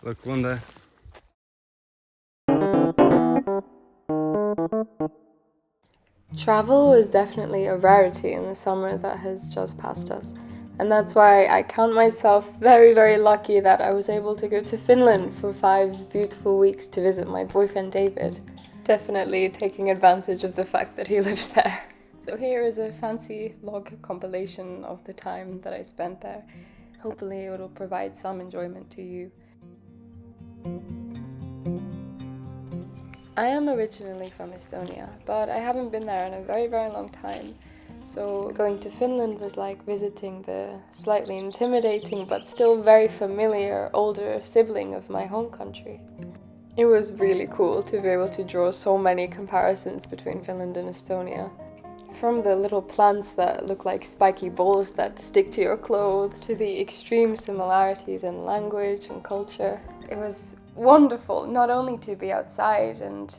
Look, one day. Travel is definitely a rarity in the summer that has just passed us. And that's why I count myself very, very lucky that I was able to go to Finland for 5 beautiful weeks to visit my boyfriend David. Definitely taking advantage of the fact that he lives there. So here is a fancy log compilation of the time that I spent there. Hopefully it will provide some enjoyment to you. I am originally from Estonia, but I haven't been there in a very, very long time. So going to Finland was like visiting the slightly intimidating but still very familiar older sibling of my home country. It was really cool to be able to draw so many comparisons between Finland and Estonia. From the little plants that look like spiky balls that stick to your clothes, to the extreme similarities in language and culture. It was wonderful not only to be outside and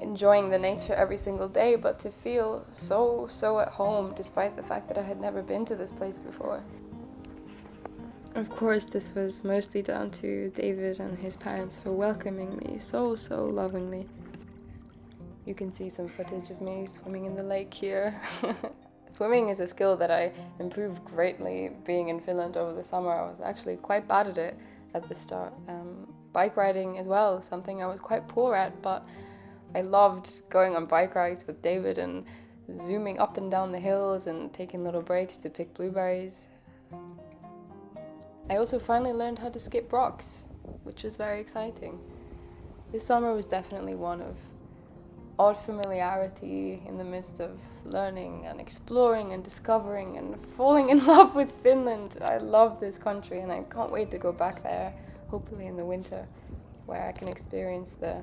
enjoying the nature every single day, but to feel so at home despite the fact that I had never been to this place before. Of course, this was mostly down to David and his parents for welcoming me so lovingly. You can see some footage of me swimming in the lake here. Swimming is a skill that I improved greatly being in Finland over the summer. I was actually quite bad at it at the start. Bike riding as well, something I was quite poor at, but I loved going on bike rides with David and zooming up and down the hills and taking little breaks to pick blueberries. I also finally learned how to skip rocks, which was very exciting. This summer was definitely one of odd familiarity in the midst of learning and exploring and discovering and falling in love with Finland. I love this country and I can't wait to go back there, hopefully in the winter, where I can experience the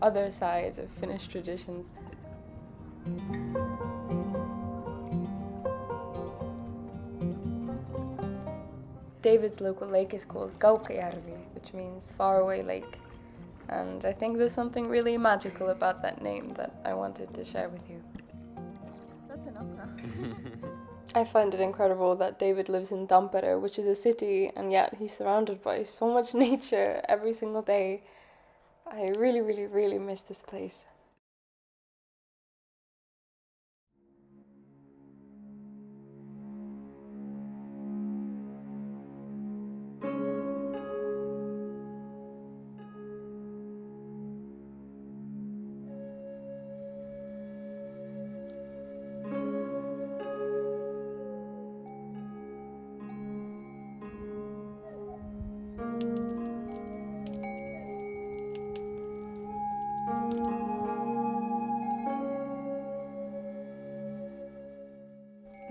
other side of Finnish traditions. David's local lake is called Kaukajärvi, which means faraway lake. And I think there's something really magical about that name that I wanted to share with you. That's enough now. I find it incredible that David lives in Tampere, which is a city, and yet he's surrounded by so much nature every single day. I really miss this place.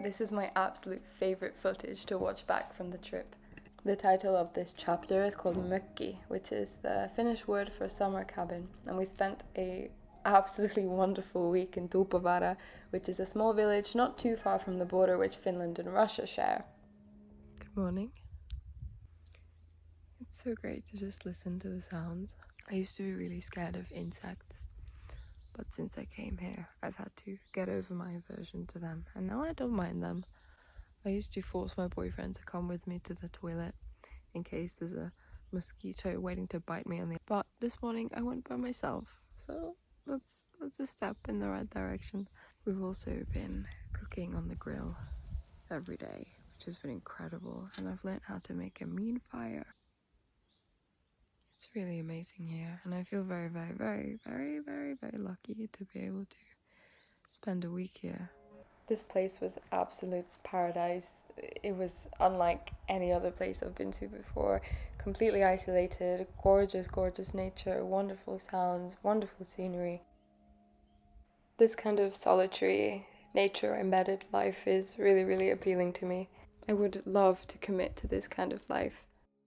This is my absolute favorite footage to watch back from the trip. The title of this chapter is called mökki, which is the Finnish word for summer cabin, and we spent a absolutely wonderful week in Tuupovara, which is a small village not too far from the border which Finland and Russia share. Good morning. It's so great to just listen to the sounds. I used to be really scared of insects, but since I came here, I've had to get over my aversion to them, and now I don't mind them. I used to force my boyfriend to come with me to the toilet in case there's a mosquito waiting to bite me on the. But this morning I went by myself, so that's a step in the right direction. We've also been cooking on the grill every day, which has been incredible, and I've learned how to make a mean fire. It's really amazing here, and I feel very lucky to be able to spend a week here. This place was absolute paradise. It was unlike any other place I've been to before. Completely isolated, gorgeous nature, wonderful sounds, wonderful scenery. This kind of solitary, nature-embedded life is really appealing to me. I would love to commit to this kind of life.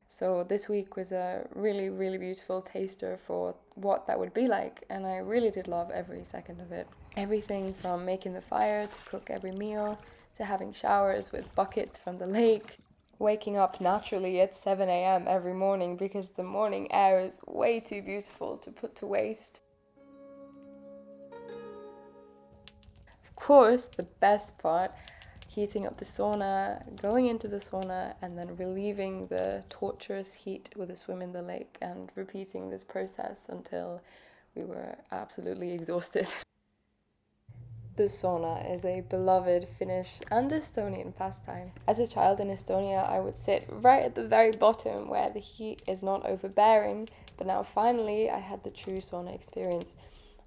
So this week was a really beautiful taster for what that would be like, and I really did love every second of it. Everything from making the fire to cook every meal, to having showers with buckets from the lake, waking up naturally at 7 a.m. every morning because the morning air is way too beautiful to put to waste. Of course, the best part, heating up the sauna, going into the sauna, and then relieving the torturous heat with a swim in the lake, and repeating this process until we were absolutely exhausted. The sauna is a beloved Finnish and Estonian pastime. As a child in Estonia, I would sit right at the very bottom where the heat is not overbearing, but now finally I had the true sauna experience.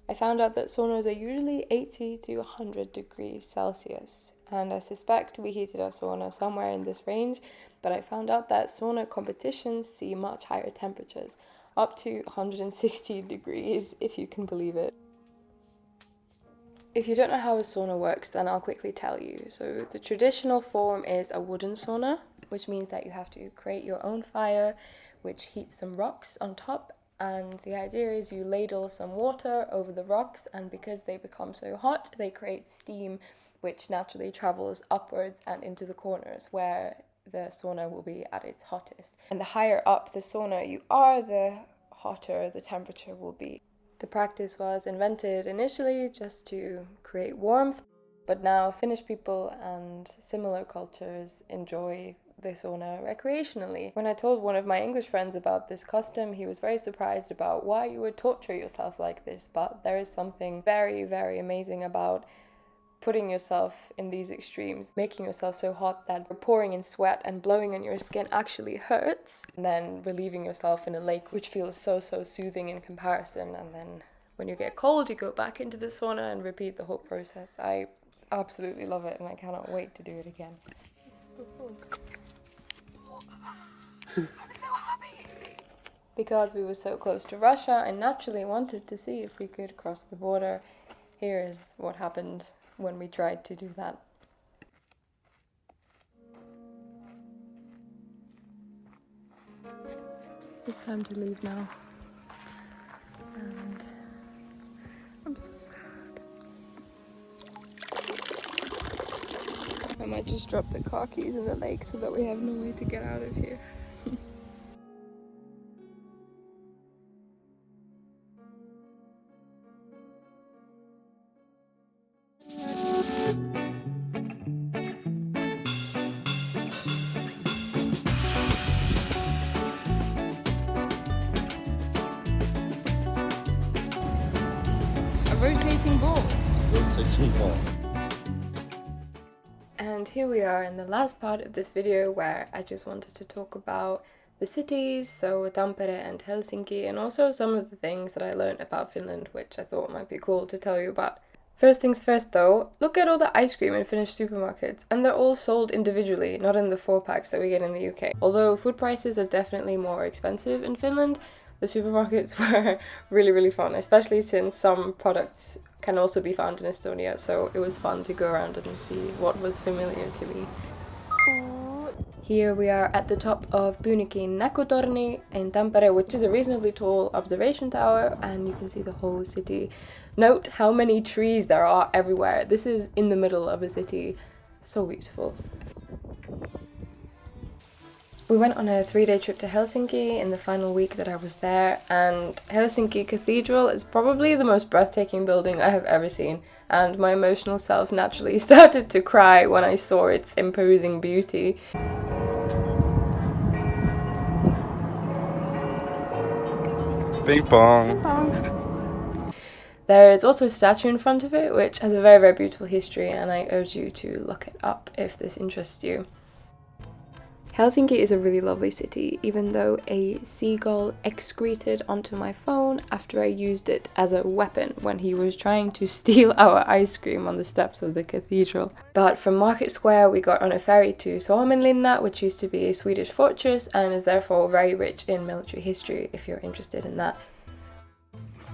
I found out that saunas are usually 80 to 100 degrees Celsius, and I suspect we heated our sauna somewhere in this range, but I found out that sauna competitions see much higher temperatures, up to 160 degrees, if you can believe it. If you don't know how a sauna works, then I'll quickly tell you. So the traditional form is a wooden sauna, which means that you have to create your own fire, which heats some rocks on top. And the idea is you ladle some water over the rocks, and because they become so hot, they create steam, which naturally travels upwards and into the corners where the sauna will be at its hottest. And the higher up the sauna you are, the hotter the temperature will be. The practice was invented initially just to create warmth, but now Finnish people and similar cultures enjoy the sauna recreationally. When I told one of my English friends about this custom, he was very surprised about why you would torture yourself like this, but there is something very, very amazing about putting yourself in these extremes, making yourself so hot that pouring in sweat and blowing on your skin actually hurts, and then relieving yourself in a lake, which feels so soothing in comparison. And then when you get cold, you go back into the sauna and repeat the whole process. I absolutely love it, and I cannot wait to do it again. I'm so happy! Because we were so close to Russia, I naturally wanted to see if we could cross the border. Here is what happened when we tried to do that. It's time to leave now. And I'm so sad. I might just drop the car keys in the lake so that we have no way to get out of here. Rotating ball. And here we are in the last part of this video, where I just wanted to talk about the cities, so Tampere and Helsinki, and also some of the things that I learned about Finland, which I thought might be cool to tell you about. First things first though, look at all the ice cream in Finnish supermarkets, and they're all sold individually, not in the 4-packs that we get in the UK. Although food prices are definitely more expensive in Finland, the supermarkets were really fun, especially since some products can also be found in Estonia, so it was fun to go around and see what was familiar to me. Here we are at the top of Pyynikin Näkötorni in Tampere, which is a reasonably tall observation tower, and you can see the whole city. Note how many trees there are everywhere. This is in the middle of a city. So beautiful. We went on a 3-day trip to Helsinki in the final week that I was there, and Helsinki Cathedral is probably the most breathtaking building I have ever seen, and my emotional self naturally started to cry when I saw its imposing beauty. Ping pong! Ping pong. There is also a statue in front of it, which has a very beautiful history, and I urge you to look it up if this interests you. Helsinki is a really lovely city, even though a seagull excreted onto my phone after I used it as a weapon when he was trying to steal our ice cream on the steps of the cathedral. But from Market Square we got on a ferry to Suomenlinna, which used to be a Swedish fortress and is therefore very rich in military history if you're interested in that.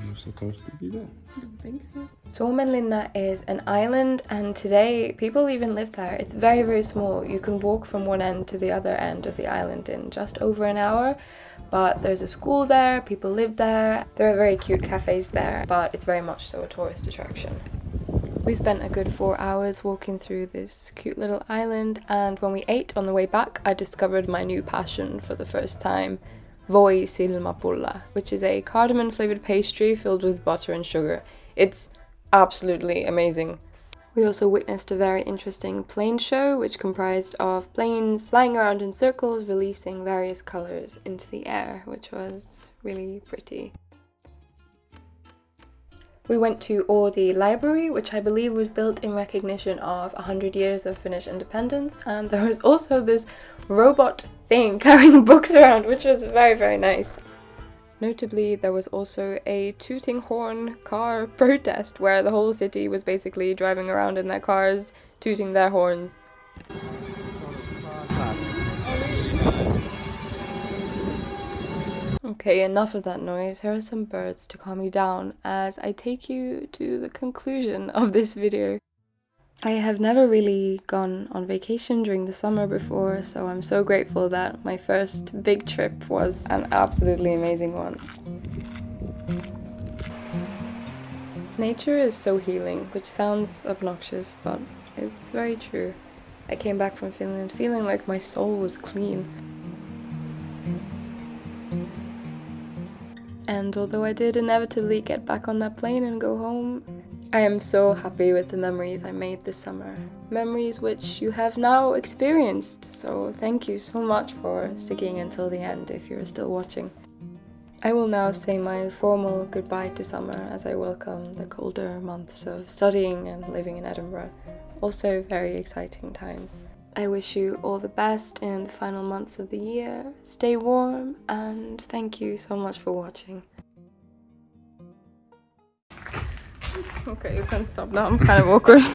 You're supposed to be there. I don't think so. Suomenlinna is an island, and today people even live there. It's very small. You can walk from one end to the other end of the island in just over an hour, but there's a school there, people live there, there are very cute cafes there, but it's very much so a tourist attraction. We spent a good 4 hours walking through this cute little island, and when we ate on the way back, I discovered my new passion for the first time. Voi silmäpulla, which is a cardamom flavoured pastry filled with butter and sugar. It's absolutely amazing. We also witnessed a very interesting plane show, which comprised of planes flying around in circles, releasing various colors into the air, which was really pretty. We went to Oodi Library, which I believe was built in recognition of 100 years of Finnish independence, and there was also this robot thing carrying books around, which was very, very nice. Notably, there was also a tooting horn car protest where the whole city was basically driving around in their cars, tooting their horns. Okay, enough of that noise. Here are some birds to calm you down as I take you to the conclusion of this video. I have never really gone on vacation during the summer before, so I'm so grateful that my first big trip was an absolutely amazing one. Nature is so healing, which sounds obnoxious, but it's very true. I came back from Finland feeling like my soul was clean. And although I did inevitably get back on that plane and go home, I am so happy with the memories I made this summer. Memories which you have now experienced, so thank you so much for sticking until the end if you're still watching. I will now say my formal goodbye to summer as I welcome the colder months of studying and living in Edinburgh. Also very exciting times. I wish you all the best in the final months of the year. Stay warm and thank you so much for watching. Okay, you can stop now, I'm kind of awkward.